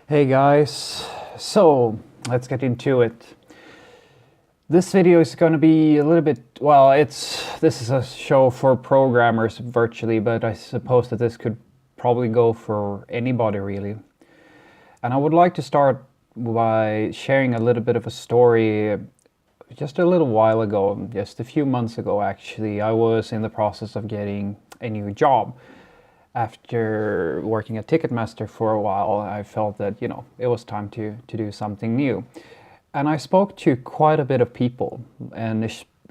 Hey guys, so let's get into it. This video is going to be a little bit, well, this is a show for programmers virtually, but I suppose that this could probably go for anybody really. And I would like to start by sharing a little bit of a story. Just a little while ago, just a few months ago actually, I was in the process of getting a new job. After working at Ticketmaster for a while, I felt that, it was time to do something new. And I spoke to quite a bit of people, and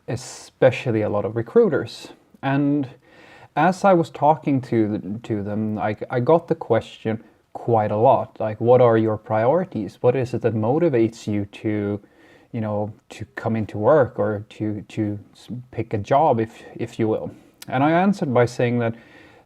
especially a lot of recruiters. And as I was talking to them, I got the question quite a lot, like, what are your priorities? What is it that motivates you to come into work or to pick a job, if you will? And I answered by saying that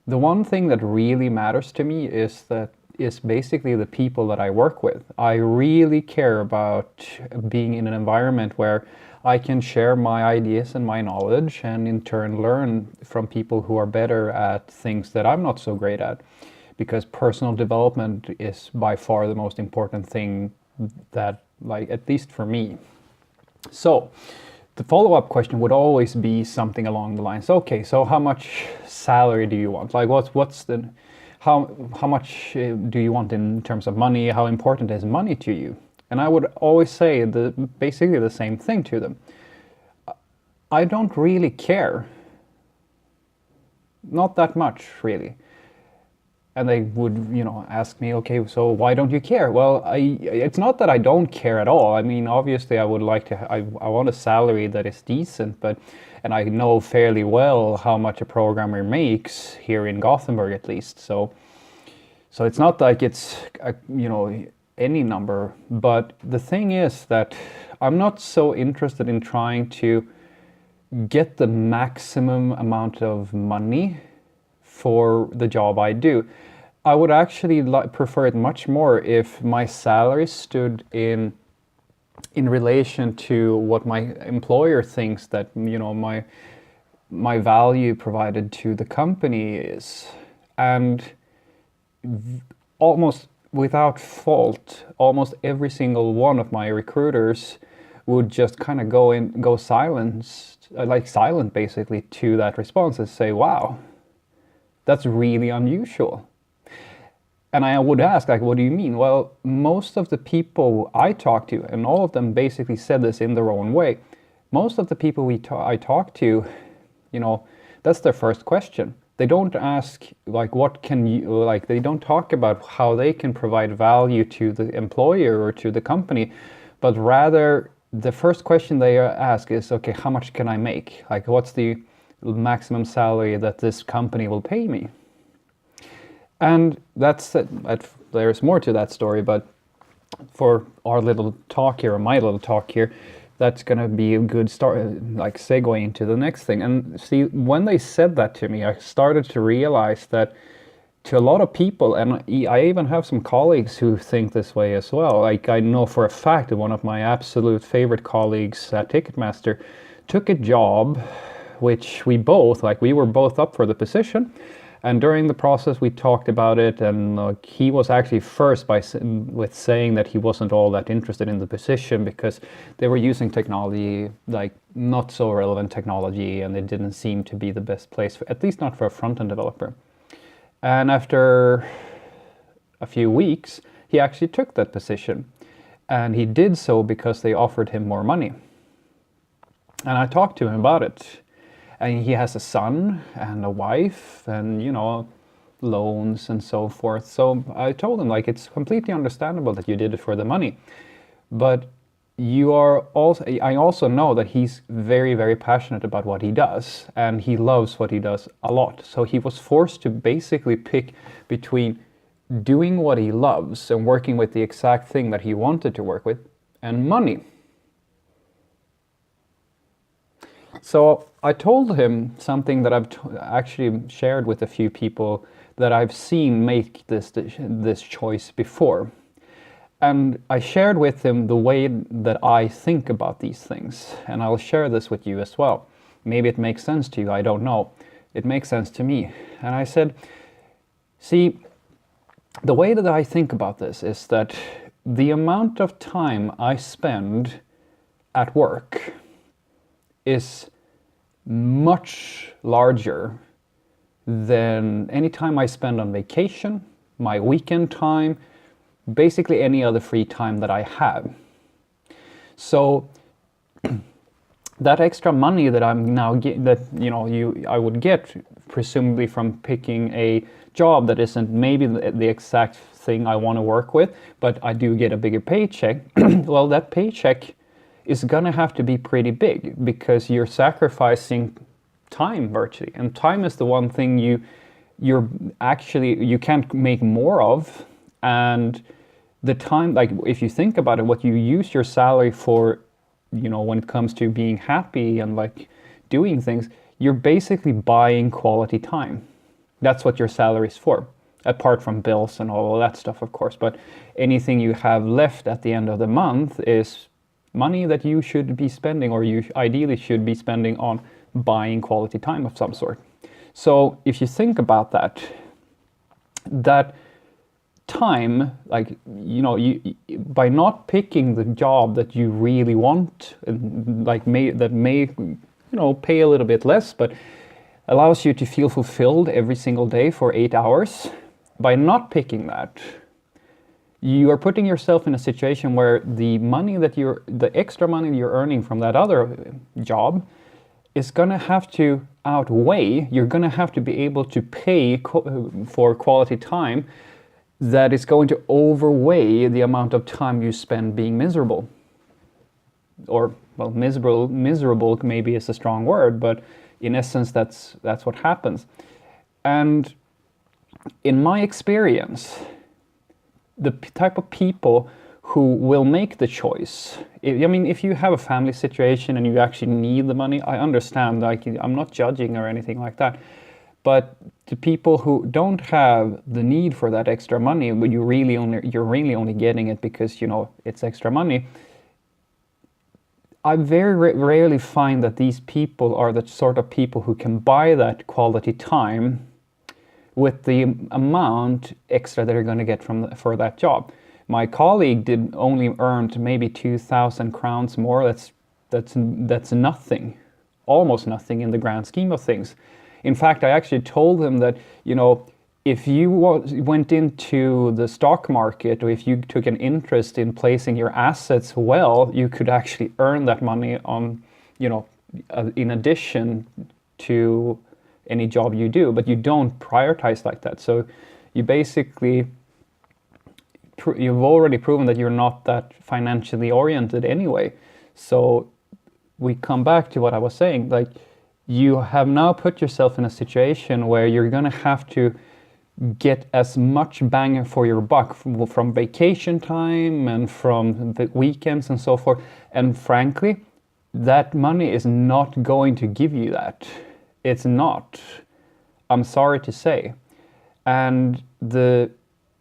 the one thing that really matters to me is basically the people that I work with. I really care about being in an environment where I can share my ideas and my knowledge and in turn learn from people who are better at things that I'm not so great at. Because personal development is by far the most important thing that, like, at least for me. So the follow-up question would always be something along the lines, okay, so how much salary do you want? Like, how much do you want in terms of money? How important is money to you? And I would always say basically the same thing to them. I don't really care. Not that much, really. And they would, ask me, okay, so why don't you care? Well, it's not that I don't care at all. I mean, obviously, I would like to. I want a salary that is decent, and I know fairly well how much a programmer makes here in Gothenburg, at least. So it's not like it's any number. But the thing is that I'm not so interested in trying to get the maximum amount of money for the job I do. I would actually prefer it much more if my salary stood in relation to what my employer thinks that my value provided to the company is. And almost without fault, almost every single one of my recruiters would just kind of go silent basically to that response and say, wow, that's really unusual. And I would ask, like, what do you mean? Well, most of the people I talk to, and all of them basically said this in their own way, most of the people I talk to, that's their first question. They don't ask, like, they don't talk about how they can provide value to the employer or to the company, but rather the first question they ask is, okay, how much can I make? Like, what's the maximum salary that this company will pay me? And there's more to that story, but for our little talk here, or my little talk here, that's going to be a good start, like segue into the next thing. And see, when they said that to me, I started to realize that to a lot of people, and I even have some colleagues who think this way as well. Like, I know for a fact that one of my absolute favorite colleagues at Ticketmaster took a job which we were both up for the position. And during the process, we talked about it, and he was actually first with saying that he wasn't all that interested in the position because they were using technology, like not so relevant technology, and it didn't seem to be the best place, at least not for a front-end developer. And after a few weeks, he actually took that position. And he did so because they offered him more money. And I talked to him about it. And he has a son and a wife and, loans and so forth. So I told him, like, it's completely understandable that you did it for the money. But I also know that he's very, very passionate about what he does. And he loves what he does a lot. So he was forced to basically pick between doing what he loves and working with the exact thing that he wanted to work with and money. So I told him something that I've actually shared with a few people that I've seen make this choice before. And I shared with him the way that I think about these things. And I'll share this with you as well. Maybe it makes sense to you, I don't know. It makes sense to me. And I said, see, the way that I think about this is that the amount of time I spend at work is much larger than any time I spend on vacation, my weekend time, basically any other free time that I have. So that extra money that I'm now I would get presumably from picking a job that isn't maybe the exact thing I want to work with, but I do get a bigger paycheck. Well, that paycheck is gonna have to be pretty big because you're sacrificing time virtually, and time is the one thing you can't make more of. And the time, like if you think about it, what you use your salary for, when it comes to being happy and like doing things, you're basically buying quality time. That's what your salary is for, apart from bills and all of that stuff, of course. But anything you have left at the end of the month is money that you should be spending, or you ideally should be spending on buying quality time of some sort. So if you think about that time, like, you by not picking the job that you really want, like that may pay a little bit less, but allows you to feel fulfilled every single day for 8 hours, by not picking that, you are putting yourself in a situation where the extra money you're earning from that other job is going to have to outweigh, you're going to have to be able to pay for quality time that is going to overweigh the amount of time you spend being miserable. Or, well, miserable maybe is a strong word, but in essence, that's what happens. And in my experience, the type of people who will make the choice, if you have a family situation and you actually need the money, I understand, like, I'm not judging or anything like that. But the people who don't have the need for that extra money, but you're really only getting it because it's extra money, I very rarely find that these people are the sort of people who can buy that quality time with the amount extra that they're going to get for that job. My colleague did only earn maybe 2,000 crowns more. That's nothing, almost nothing in the grand scheme of things. In fact, I actually told him that, if you went into the stock market, or if you took an interest in placing your assets well, you could actually earn that money on, in addition to any job you do, but you don't prioritize like that. So you basically, you've already proven that you're not that financially oriented anyway. So we come back to what I was saying, like, you have now put yourself in a situation where you're going to have to get as much bang for your buck from vacation time and from the weekends and so forth. And frankly, that money is not going to give you that. It's not. I'm sorry to say. And the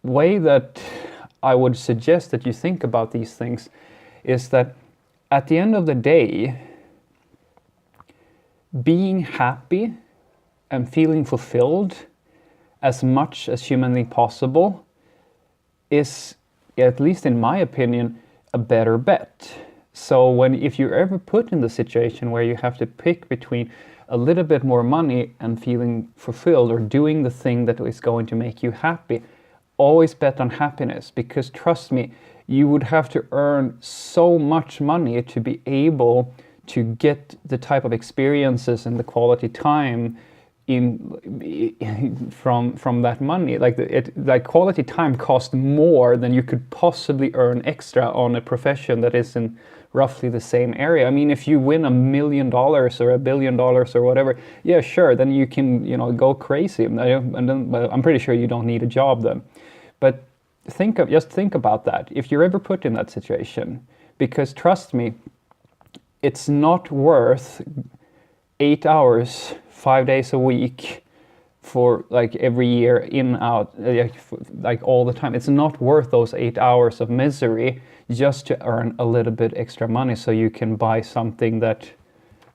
way that I would suggest that you think about these things is that at the end of the day, being happy and feeling fulfilled as much as humanly possible is, at least in my opinion, a better bet. So if you're ever put in the situation where you have to pick between a little bit more money and feeling fulfilled, or doing the thing that is going to make you happy, always bet on happiness, because trust me, you would have to earn so much money to be able to get the type of experiences and the quality time from that money. Like quality time costs more than you could possibly earn extra on a profession that is in roughly the same area. I mean, if you win $1 million or $1 billion or whatever, yeah, sure, then you can go crazy. And then, I'm pretty sure you don't need a job then. But just think about that if you're ever put in that situation, because trust me, it's not worth 8 hours, 5 days a week for like every year in, out, like all the time. It's not worth those 8 hours of misery just to earn a little bit extra money so you can buy something that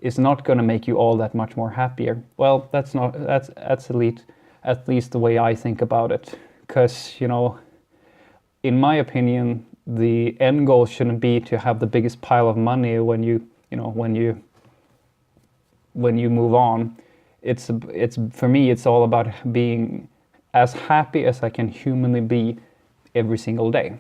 is not going to make you all that much more happier. Well, that's at least the way I think about it. because, you know, in my opinion, the end goal shouldn't be to have the biggest pile of money when you know, when you move on. It's for me, it's all about being as happy as I can humanly be every single day.